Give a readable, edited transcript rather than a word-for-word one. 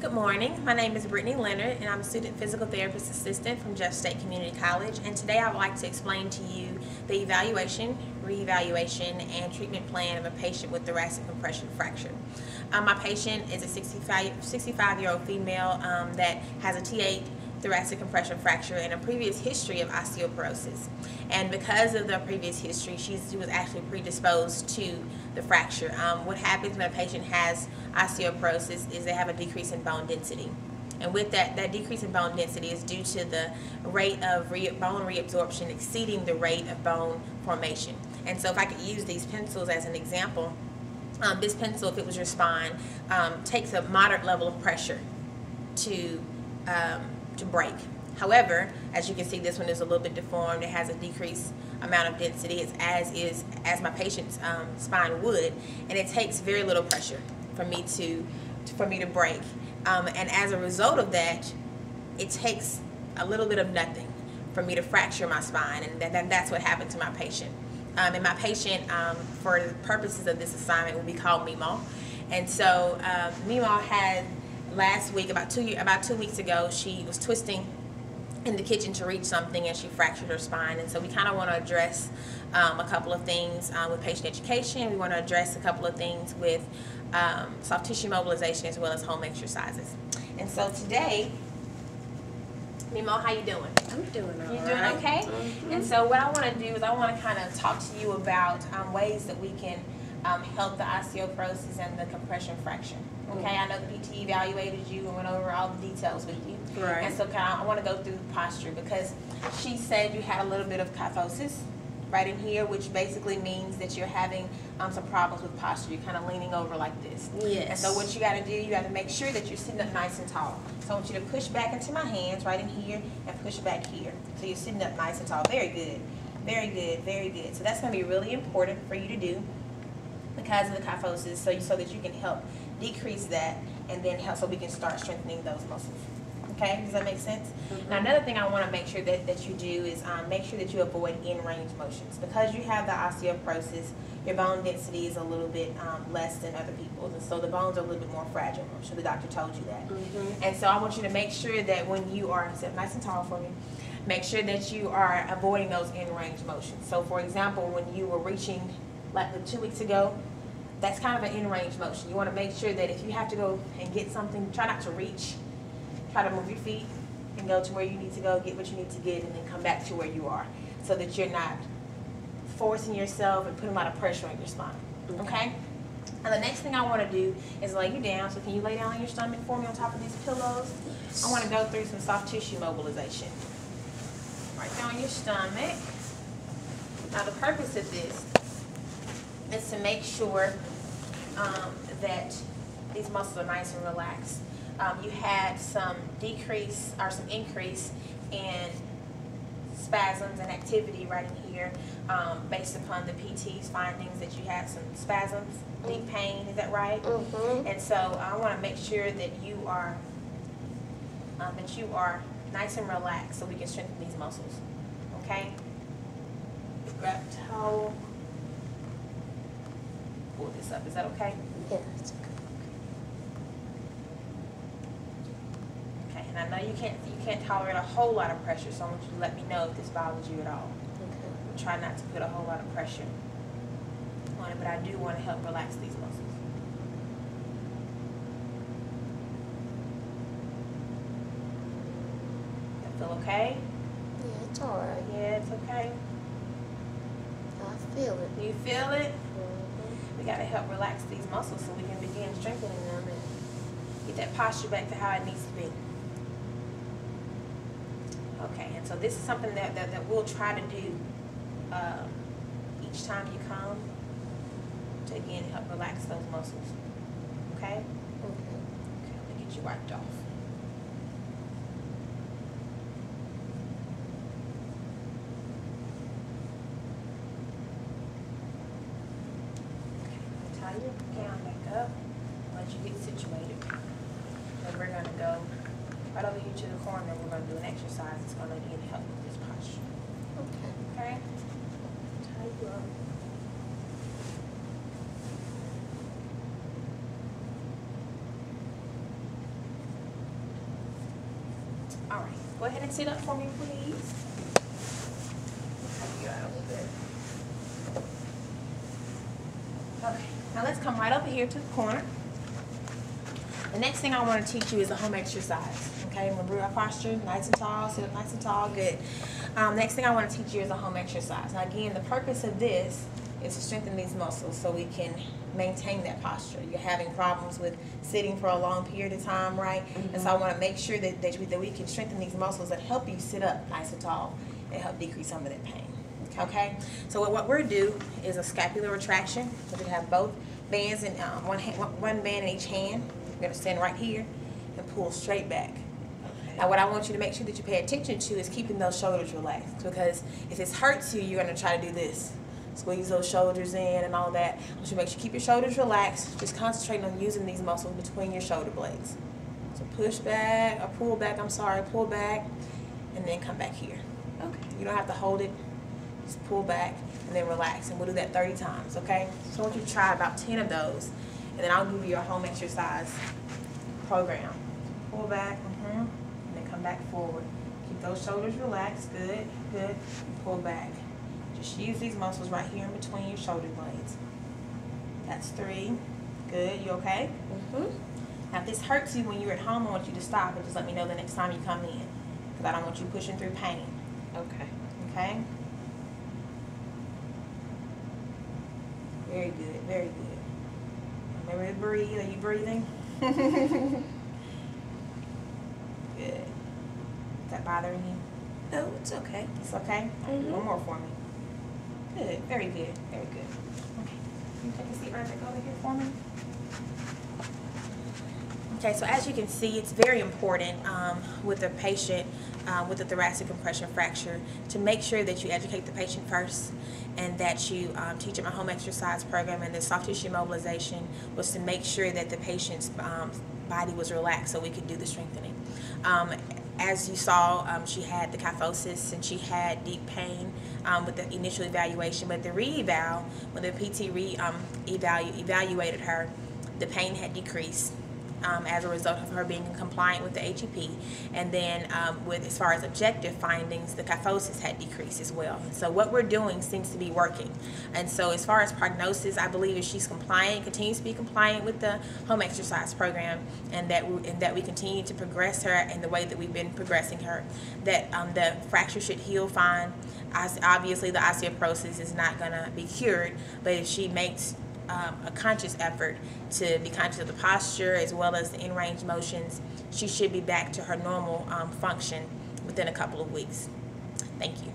Good morning. My name is Brittany Leonard, and I'm a student physical therapist assistant from Jeff State Community College. And today I would like to explain to you the evaluation, reevaluation, and treatment plan of a patient with thoracic compression fracture. My patient is a 65-year-old female that has a T8 thoracic compression fracture and a previous history of osteoporosis. And because of the previous history, she was actually predisposed to the fracture. What happens when a patient has osteoporosis is they have a decrease in bone density. And with that decrease in bone density is due to the rate of bone reabsorption exceeding the rate of bone formation. And so if I could use these pencils as an example, this pencil, if it was your spine, takes a moderate level of pressure to break. However, as you can see, this one is a little bit deformed. It has a decreased amount of density, it's as my patient's spine would, and it takes very little pressure for me to break. And as a result of that, it takes a little bit of nothing for me to fracture my spine, and that's what happened to my patient. And my patient, for the purposes of this assignment, will be called Mimo. And so Mimo had last week, about 2 weeks ago, she was twisting in the kitchen to reach something and she fractured her spine. And so we kind of want to address a couple of things with patient education. We want to address a couple of things with soft tissue mobilization as well as home exercises. And so today, Mimo, how you doing? I'm doing all right. You doing okay? Mm-hmm. And so what I want to do is I want to kind of talk to you about ways that we can help the osteoporosis and the compression fracture. Okay, I know the PT evaluated you and went over all the details with you. Right. And so I want to go through posture because she said you had a little bit of kyphosis right in here, which basically means that you're having some problems with posture. You're kind of leaning over like this. Yes. And so what you got to do, you got to make sure that you're sitting up nice and tall. So I want you to push back into my hands right in here and push back here. So you're sitting up nice and tall. Very good. Very good. Very good. So that's going to be really important for you to do because of the kyphosis, so that you can help decrease that and then help so we can start strengthening those muscles. Okay, does that make sense? Mm-hmm. Now another thing I want to make sure that you do is make sure that you avoid in-range motions. Because you have the osteoporosis, your bone density is a little bit less than other people's, and so the bones are a little bit more fragile. I'm sure the doctor told you that. Mm-hmm. And so I want you to make sure that when you are, sit nice and tall for me, make sure that you are avoiding those in-range motions. So for example, when you were reaching like 2 weeks ago, that's kind of an in-range motion. You want to make sure that if you have to go and get something, try not to reach. Try to move your feet and go to where you need to go, get what you need to get, and then come back to where you are so that you're not forcing yourself and putting a lot of pressure on your spine. Okay? Now the next thing I want to do is lay you down. So can you lay down on your stomach for me on top of these pillows? I want to go through some soft tissue mobilization. Right there on your stomach. Now the purpose of this is to make sure that these muscles are nice and relaxed. You had some decrease or some increase in spasms and activity right in here based upon the PT's findings that you had some spasms, deep pain, is that right? Mm-hmm. And so I want to make sure that you are nice and relaxed so we can strengthen these muscles. Okay? Grab a towel. Pull this up. Is that okay? Yeah, that's okay. Okay, and I know you can't tolerate a whole lot of pressure, so I want you to let me know if this bothers you at all. Okay. Try not to put a whole lot of pressure on it, but I do want to help relax these muscles. That feel okay? Yeah, it's all right. Yeah, it's okay. I feel it. Do you feel it? Mm-hmm. We got to help relax these muscles so we can begin strengthening them and get that posture back to how it needs to be. Okay, and so this is something that we'll try to do each time you come to again help relax those muscles. Okay? Okay, let me get you wiped off. Tie your gown back up, let you get situated. And we're going to go right over here to the corner. We're going to do an exercise that's going to again help with this posture. Okay? Tie you up. All right, go ahead and sit up for me, please. Okay, now let's come right over here to the corner. The next thing I want to teach you is a home exercise. Okay, remember our posture, nice and tall, sit up nice and tall, good. Next thing I want to teach you is a home exercise. Now again, the purpose of this is to strengthen these muscles so we can maintain that posture. You're having problems with sitting for a long period of time, right? Mm-hmm. And so I want to make sure that we can strengthen these muscles that help you sit up nice and tall and help decrease some of that pain. Okay, so what we're do is a scapular retraction. We're going to have both bands in one band in each hand. You're going to stand right here and pull straight back. Okay. Now what I want you to make sure that you pay attention to is keeping those shoulders relaxed, because if this hurts you, you're going to try to do this. Squeeze those shoulders in and all that. I want you to make sure you keep your shoulders relaxed. Just concentrating on using these muscles between your shoulder blades. So push back, or pull back, pull back, and then come back here. Okay. You don't have to hold it. Just pull back and then relax, and we'll do that 30 times, okay? So I want you to try about 10 of those, and then I'll give you a home exercise program. Pull back, and then come back forward. Keep those shoulders relaxed, good, good. Pull back. Just use these muscles right here in between your shoulder blades. That's 3. Good, you okay? Now if this hurts you when you're at home, I want you to stop and just let me know the next time you come in, because I don't want you pushing through pain. Okay. Okay? Very good, very good. Remember to breathe. Are you breathing? Good. Is that bothering you? No, it's okay. It's okay? One more for me. Good, very good, very good. Okay, can you take a seat right back over here for me? Okay, so as you can see, it's very important with a patient with a thoracic compression fracture to make sure that you educate the patient first, and that you teach them a home exercise program, and the soft tissue mobilization was to make sure that the patient's body was relaxed so we could do the strengthening. As you saw, she had the kyphosis and she had deep pain with the initial evaluation, but the re-eval, when the PT evaluated her, the pain had decreased as a result of her being compliant with the HEP, and then with as far as objective findings, the kyphosis had decreased as well. So what we're doing seems to be working, and so as far as prognosis, I believe if she's compliant, continues to be compliant with the home exercise program, and that we continue to progress her in the way that we've been progressing her, that the fracture should heal fine. Obviously the osteoporosis is not going to be cured, but if she makes a conscious effort to be conscious of the posture as well as the in-range motions, she should be back to her normal function within a couple of weeks. Thank you.